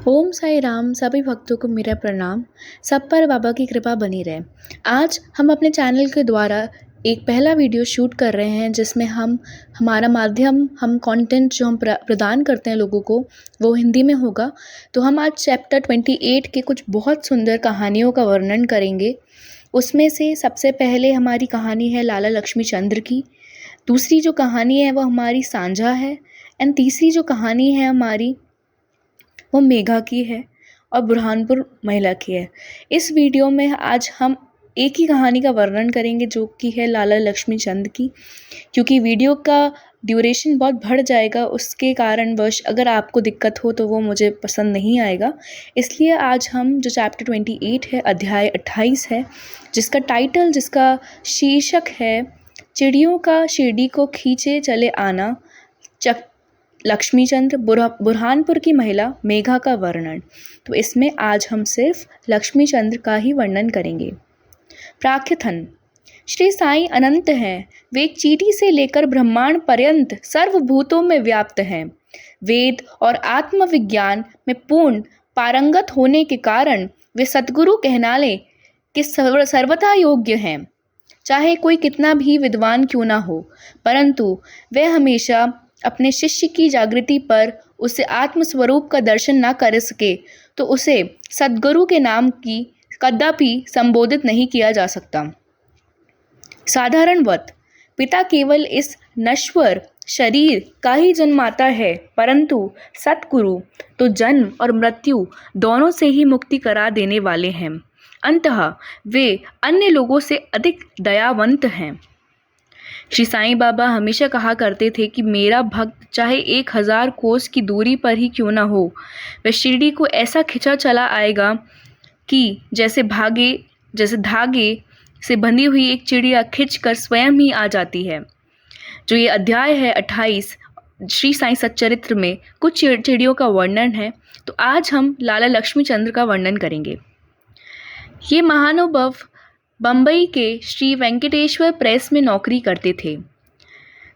ओम साई राम सभी भक्तों को मेरा प्रणाम। सब पर बाबा की कृपा बनी रहे। आज हम अपने चैनल के द्वारा एक पहला वीडियो शूट कर रहे हैं जिसमें हमारा माध्यम हम कंटेंट जो हम प्रदान करते हैं लोगों को वो हिंदी में होगा। तो हम आज चैप्टर 28 के कुछ बहुत सुंदर कहानियों का वर्णन करेंगे। उसमें से सबसे पहले हमारी कहानी है लाला लक्ष्मी चंद्र की। दूसरी जो कहानी है वो हमारी सांझा है। एंड तीसरी जो कहानी है हमारी वो मेघा की है और बुरहानपुर महिला की है। इस वीडियो में आज हम एक ही कहानी का वर्णन करेंगे जो कि है लाला लक्ष्मी चंद की। क्योंकि वीडियो का ड्यूरेशन बहुत बढ़ जाएगा, उसके कारणवश अगर आपको दिक्कत हो तो वो मुझे पसंद नहीं आएगा। इसलिए आज हम जो चैप्टर 28 है, अध्याय 28 है, जिसका शीर्षक है चिड़ियों का शिरडी को खींचे चले आना, लक्ष्मीचंद्र बुरहानपुर की महिला मेघा का वर्णन। तो इसमें आज हम सिर्फ लक्ष्मीचंद्र का ही वर्णन करेंगे। प्राख्यथन। श्री साईं अनंत हैं। वे एक चींटी से लेकर ब्रह्मांड पर्यंत सर्वभूतों में व्याप्त हैं। वेद और आत्मविज्ञान में पूर्ण पारंगत होने के कारण वे सद्गुरु कहलाने के सर्वथा योग्य हैं। चाहे कोई कितना भी विद्वान क्यों ना हो, परंतु वे हमेशा अपने शिष्य की जागृति पर उसे आत्मस्वरूप का दर्शन ना कर सके तो उसे सद्गुरु के नाम की कदापि संबोधित नहीं किया जा सकता। साधारणवत पिता केवल इस नश्वर शरीर का ही जन्माता है, परंतु सद्गुरु तो जन्म और मृत्यु दोनों से ही मुक्ति करा देने वाले हैं। अंततः वे अन्य लोगों से अधिक दयावंत हैं। श्री साईं बाबा हमेशा कहा करते थे कि मेरा भक्त चाहे 1000 कोस की दूरी पर ही क्यों ना हो, वह शिरडी को ऐसा खिंचा चला आएगा कि जैसे धागे से बंधी हुई एक चिड़िया खिंचकर स्वयं ही आ जाती है। जो ये अध्याय है 28 श्री साईं सच्चरित्र में कुछ चिड़ियों का वर्णन है। तो आज हम लाला लक्ष्मी चंद्र का वर्णन करेंगे। ये महानुभाव बम्बई के श्री वेंकटेश्वर प्रेस में नौकरी करते थे।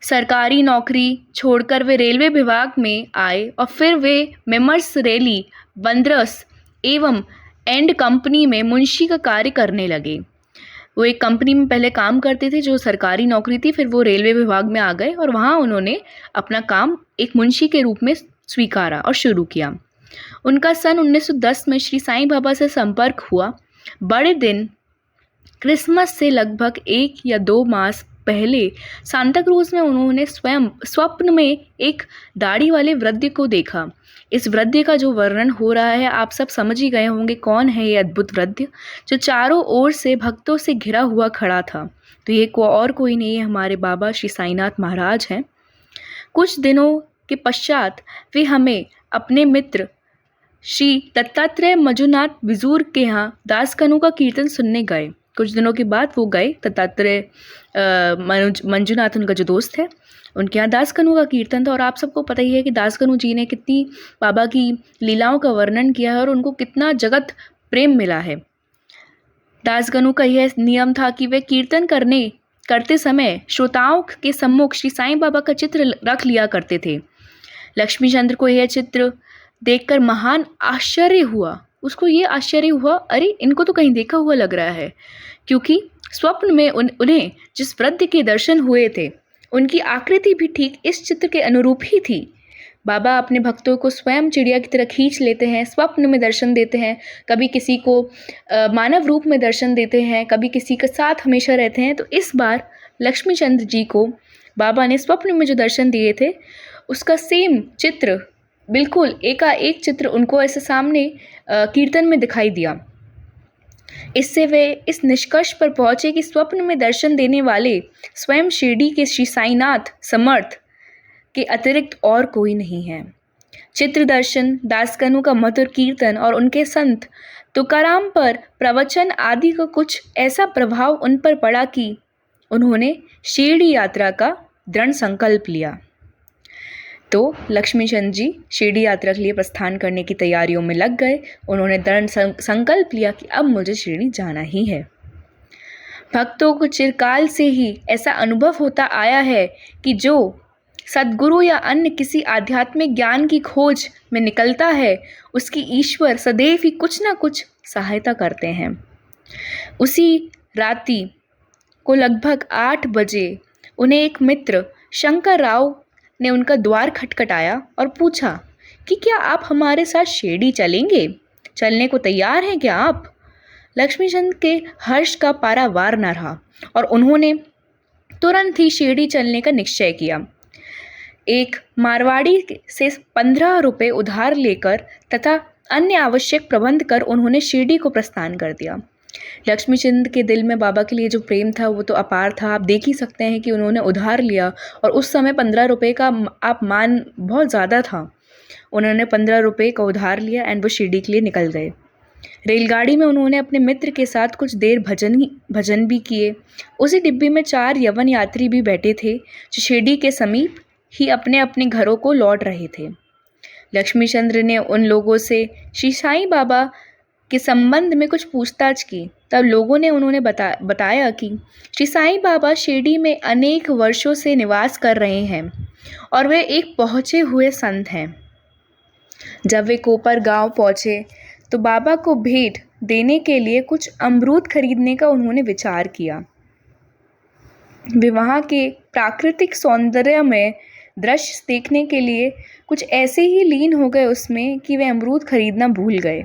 सरकारी नौकरी छोड़कर वे रेलवे विभाग में आए और फिर वे मेमर्स रेली बंदरस एवं एंड कंपनी में मुंशी का कार्य करने लगे। वो एक कंपनी में पहले काम करते थे जो सरकारी नौकरी थी, फिर वो रेलवे विभाग में आ गए और वहाँ उन्होंने अपना काम एक मुंशी के रूप में स्वीकारा और शुरू किया। उनका सन 1910 में श्री साईं बाबा से संपर्क हुआ। बड़े दिन क्रिसमस से लगभग 1 या 2 मास पहले सांता क्रूज में उन्होंने स्वयं स्वप्न में एक दाढ़ी वाले वृद्ध को देखा। इस वृद्ध का जो वर्णन हो रहा है आप सब समझ ही गए होंगे कौन है ये अद्भुत वृद्ध जो चारों ओर से भक्तों से घिरा हुआ खड़ा था। तो ये कोई नहीं है, हमारे बाबा श्री साईनाथ महाराज हैं। कुछ दिनों के पश्चात वे हमें अपने मित्र श्री दत्तात्रेय मंजुनाथ बिजूर के यहाँ दासकनु का कीर्तन सुनने गए। कुछ दिनों के बाद वो गए दत्तात्रेय मंजुनाथ, उनका जो दोस्त है, उनके यहाँ दासकनु का कीर्तन था। और आप सबको पता ही है कि दासकनु जी ने कितनी बाबा की लीलाओं का वर्णन किया है और उनको कितना जगत प्रेम मिला है। दासकनु का यह नियम था कि वे कीर्तन करते समय श्रोताओं के सम्मुख श्री साईं बाबा का चित्र रख लिया करते थे। लक्ष्मीचंद्र को यह चित्र देखकर महान आश्चर्य हुआ। उसको ये आश्चर्य हुआ, अरे इनको तो कहीं देखा हुआ लग रहा है, क्योंकि स्वप्न में उन्हें जिस वृद्ध के दर्शन हुए थे उनकी आकृति भी ठीक इस चित्र के अनुरूप ही थी। बाबा अपने भक्तों को स्वयं चिड़िया की तरह खींच लेते हैं, स्वप्न में दर्शन देते हैं, कभी किसी को मानव रूप में दर्शन देते हैं, कभी किसी के साथ हमेशा रहते हैं। तो इस बार लक्ष्मीचंद्र जी को बाबा ने स्वप्न में जो दर्शन दिए थे उसका सेम चित्र, बिल्कुल एकाएक चित्र उनको ऐसे सामने कीर्तन में दिखाई दिया। इससे वे इस निष्कर्ष पर पहुंचे कि स्वप्न में दर्शन देने वाले स्वयं शिरडी के श्री साईनाथ समर्थ के अतिरिक्त और कोई नहीं है। चित्र दर्शन, दासकनु का मधुर कीर्तन और उनके संत तुकाराम पर प्रवचन आदि का कुछ ऐसा प्रभाव उन पर पड़ा कि उन्होंने शिरडी यात्रा का दृढ़ संकल्प लिया। तो लक्ष्मीचंद जी शिरडी यात्रा के लिए प्रस्थान करने की तैयारियों में लग गए। उन्होंने दृढ़ संकल्प लिया कि अब मुझे शिरडी जाना ही है। भक्तों को चिरकाल से ही ऐसा अनुभव होता आया है कि जो सद्गुरु या अन्य किसी आध्यात्मिक ज्ञान की खोज में निकलता है, उसकी ईश्वर सदैव ही कुछ न कुछ सहायता करते हैं। उसी राति को लगभग 8 बजे उन्हें एक मित्र शंकर राव ने उनका द्वार खटखटाया और पूछा कि क्या आप हमारे साथ शिरडी चलेंगे? चलने को तैयार हैं क्या आप? लक्ष्मीचंद के हर्ष का पारावार न रहा और उन्होंने तुरंत ही शिरडी चलने का निश्चय किया। एक मारवाड़ी से 15 रुपये उधार लेकर तथा अन्य आवश्यक प्रबंध कर उन्होंने शिरडी को प्रस्थान कर दिया। लक्ष्मीचंद के दिल में बाबा के लिए जो प्रेम था वो तो अपार था। आप देख ही सकते हैं कि उन्होंने उधार लिया और उस समय 15 रुपये का आप मान बहुत ज़्यादा था। उन्होंने 15 रुपये का उधार लिया एंड वो शिरडी के लिए निकल गए। रेलगाड़ी में उन्होंने अपने मित्र के साथ कुछ देर भजन भी किए। उसी डिब्बी में 4 यवन यात्री भी बैठे थे जो शिरडी के समीप ही अपने अपने घरों को लौट रहे थे। लक्ष्मीचंद्र ने उन लोगों से श्री साईं बाबा के संबंध में कुछ पूछताछ की। तब लोगों ने उन्होंने बताया कि श्री साईं बाबा शिरडी में अनेक वर्षों से निवास कर रहे हैं और वे एक पहुँचे हुए संत हैं। जब वे कोपर गांव पहुँचे तो बाबा को भेंट देने के लिए कुछ अमरूद खरीदने का उन्होंने विचार किया। वे वहाँ के प्राकृतिक सौंदर्य में दृश्य देखने के लिए कुछ ऐसे ही लीन हो गए उसमें कि वे अमरूद खरीदना भूल गए।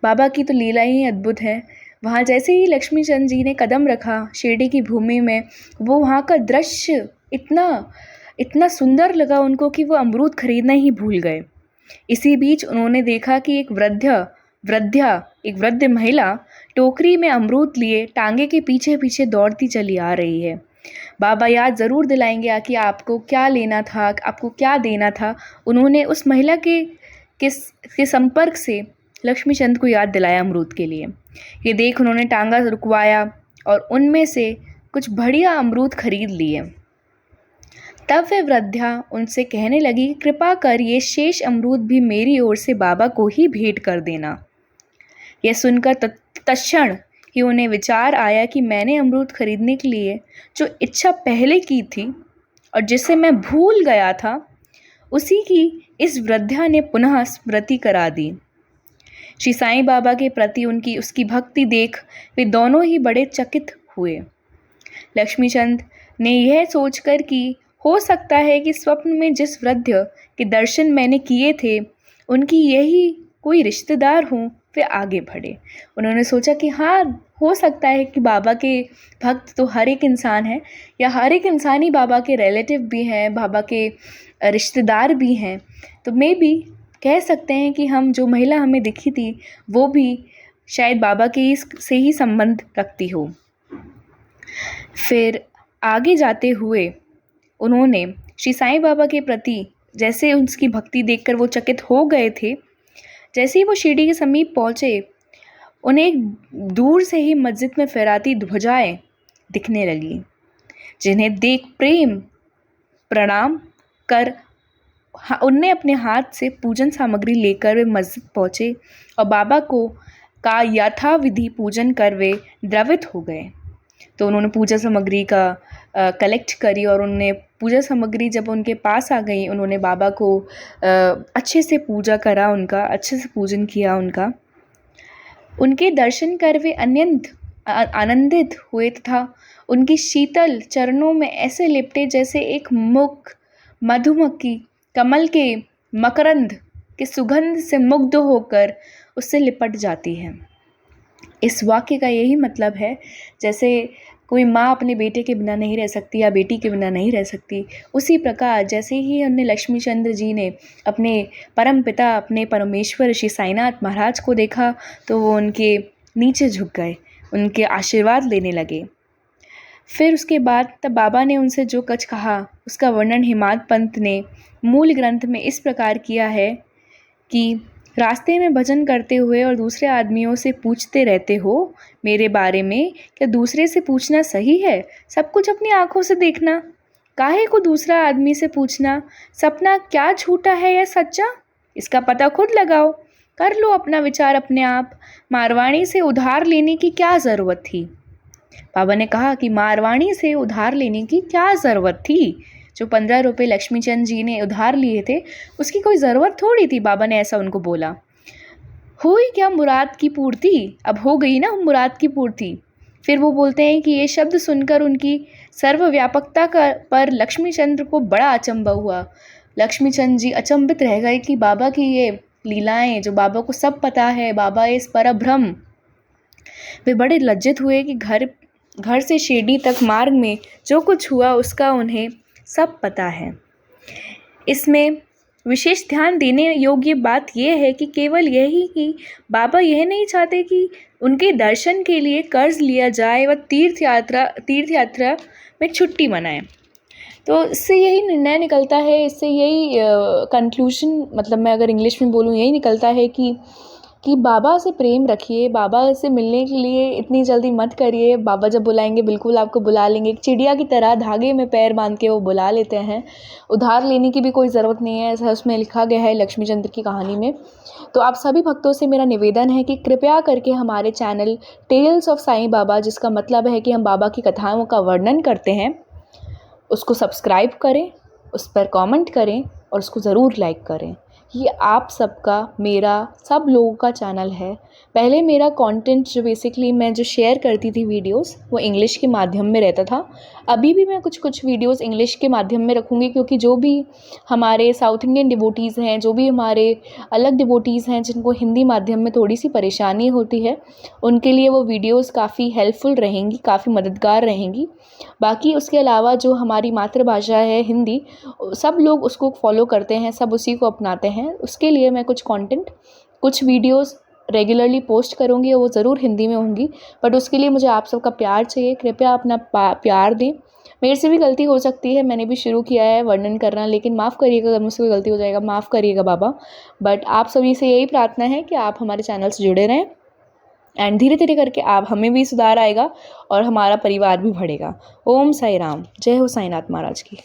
बाबा की तो लीला ही अद्भुत है। वहाँ जैसे ही लक्ष्मीचंद जी ने कदम रखा शिरडी की भूमि में, वो वहाँ का दृश्य इतना सुंदर लगा उनको कि वो अमरूद खरीदना ही भूल गए। इसी बीच उन्होंने देखा कि एक वृद्ध महिला टोकरी में अमरूद लिए टांगे के पीछे पीछे दौड़ती चली आ रही है। बाबा याद ज़रूर दिलाएंगे कि आपको क्या लेना था, आपको क्या देना था। उन्होंने उस महिला के संपर्क से लक्ष्मीचंद को याद दिलाया अमरूद के लिए। ये देख उन्होंने टांगा रुकवाया और उनमें से कुछ बढ़िया अमरूद खरीद लिए। तब वह वृद्धा उनसे कहने लगी, कृपा कर ये शेष अमरूद भी मेरी ओर से बाबा को ही भेंट कर देना। यह सुनकर तत्क्षण ही उन्हें विचार आया कि मैंने अमरूद खरीदने के लिए जो इच्छा पहले की थी और जिसे मैं भूल गया था, उसी की इस वृद्धा ने पुनः स्मृति करा दी। श्री साईं बाबा के प्रति उसकी भक्ति देख वे दोनों ही बड़े चकित हुए। लक्ष्मीचंद ने यह सोचकर कि हो सकता है कि स्वप्न में जिस वृद्ध के दर्शन मैंने किए थे उनकी यही कोई रिश्तेदार हों, वे आगे बढ़े। उन्होंने सोचा कि हाँ, हो सकता है कि बाबा के भक्त तो हर एक इंसान है या हर एक इंसान ही बाबा के रिलेटिव भी हैं, बाबा के रिश्तेदार भी हैं। तो मे बी कह सकते हैं कि हम जो महिला हमें दिखी थी वो भी शायद बाबा के से ही संबंध रखती हो। फिर आगे जाते हुए उन्होंने श्री साईं बाबा के प्रति जैसे उसकी भक्ति देखकर वो चकित हो गए थे, जैसे ही वो शिरडी के समीप पहुँचे उन्हें दूर से ही मस्जिद में फहराती ध्वजाएं दिखने लगी, जिन्हें देख प्रेम प्रणाम कर उनने अपने हाथ से पूजन सामग्री लेकर वे मस्जिद पहुँचे और बाबा का यथाविधि पूजन कर वे द्रवित हो गए। तो उन्होंने पूजा सामग्री का कलेक्ट करी और उन्होंने पूजा सामग्री जब उनके पास आ गई, उन्होंने बाबा को अच्छे से पूजा करा, उनका अच्छे से पूजन किया उनका। उनके दर्शन कर वे आनंदित हुए तथा उनकी शीतल चरणों में ऐसे लिपटे जैसे एक मधुमक्खी कमल के मकरंद के सुगंध से मुग्ध होकर उससे लिपट जाती है। इस वाक्य का यही मतलब है, जैसे कोई माँ अपने बेटे के बिना नहीं रह सकती या बेटी के बिना नहीं रह सकती, उसी प्रकार जैसे ही हमने लक्ष्मीचंद्र जी ने अपने परम पिता अपने परमेश्वर श्री साईनाथ महाराज को देखा तो वो उनके नीचे झुक गए, उनके आशीर्वाद लेने लगे। फिर उसके बाद तब बाबा ने उनसे जो कुछ कहा उसका वर्णन हिमाद पंत ने मूल ग्रंथ में इस प्रकार किया है कि रास्ते में भजन करते हुए और दूसरे आदमियों से पूछते रहते हो मेरे बारे में, क्या दूसरे से पूछना सही है? सब कुछ अपनी आंखों से देखना, काहे को दूसरा आदमी से पूछना? सपना क्या झूठा है या सच्चा, इसका पता खुद लगाओ, कर लो अपना विचार अपने आप। मारवाणी से उधार लेने की क्या ज़रूरत थी? बाबा ने कहा कि मारवाणी से उधार लेने की क्या ज़रूरत थी? जो 15 रुपये लक्ष्मीचंद जी ने उधार लिए थे उसकी कोई ज़रूरत थोड़ी थी। बाबा ने ऐसा उनको बोला। हुई क्या मुराद की पूर्ति, अब हो गई ना मुराद की पूर्ति। फिर वो बोलते हैं कि ये शब्द सुनकर उनकी सर्वव्यापकता का पर लक्ष्मीचंद्र को बड़ा अचंभा हुआ। लक्ष्मीचंद जी अचंभित रह गए कि बाबा की ये लीलाएं, जो बाबा को सब पता है, बाबा इस परब्रह्म। वे बड़े लज्जित हुए कि घर से शिरडी तक मार्ग में जो कुछ हुआ उसका उन्हें सब पता है। इसमें विशेष ध्यान देने योग्य बात यह है कि केवल यही कि बाबा यह नहीं चाहते कि उनके दर्शन के लिए कर्ज लिया जाए व तीर्थ यात्रा में छुट्टी मनाएं। तो इससे यही निर्णय निकलता है, इससे यही कंक्लूजन, मतलब मैं अगर इंग्लिश में बोलूँ यही निकलता है कि बाबा से प्रेम रखिए, बाबा से मिलने के लिए इतनी जल्दी मत करिए। बाबा जब बुलाएंगे बिल्कुल आपको बुला लेंगे। एक चिड़िया की तरह धागे में पैर बांध के वो बुला लेते हैं। उधार लेने की भी कोई ज़रूरत नहीं है, ऐसा उसमें लिखा गया है लक्ष्मीचंद्र की कहानी में। तो आप सभी भक्तों से मेरा निवेदन है कि कृपया करके हमारे channel tales of Sai Baba, जिसका मतलब है कि हम बाबा की कथाओं का वर्णन करते हैं, उसको सब्सक्राइब करें, उस पर कमेंट करें और उसको ज़रूर लाइक करें। ये आप सबका, मेरा, सब लोगों का चैनल है। पहले मेरा कंटेंट जो बेसिकली मैं जो शेयर करती थी वीडियोस, वो इंग्लिश के माध्यम में रहता था। अभी भी मैं कुछ वीडियोस इंग्लिश के माध्यम में रखूँगी, क्योंकि जो भी हमारे साउथ इंडियन डिवोटीज़ हैं, जो भी हमारे अलग डिवोटीज़ हैं जिनको हिंदी माध्यम में थोड़ी सी परेशानी होती है, उनके लिए वो वीडियोस काफ़ी हेल्पफुल रहेंगी, काफ़ी मददगार रहेंगी। बाकी उसके अलावा जो हमारी मातृभाषा है हिंदी, सब लोग उसको फॉलो करते हैं, सब उसी को अपनाते हैं। उसके लिए मैं कुछ वीडियोस रेगुलरली पोस्ट करूँगी और वो ज़रूर हिंदी में होंगी, बट उसके लिए मुझे आप सबका प्यार चाहिए। कृपया अपना प्यार दें। मेरे से भी गलती हो सकती है, मैंने भी शुरू किया है वर्णन करना, लेकिन माफ़ करिएगा अगर मुझसे कोई गलती हो जाएगा, माफ़ करिएगा बाबा। बट आप सभी से यही प्रार्थना है कि आप हमारे चैनल से जुड़े रहें एंड धीरे धीरे करके आप हमें भी सुधार आएगा और हमारा परिवार भी बढ़ेगा। ओम साई राम। जय हो साईनाथ महाराज की।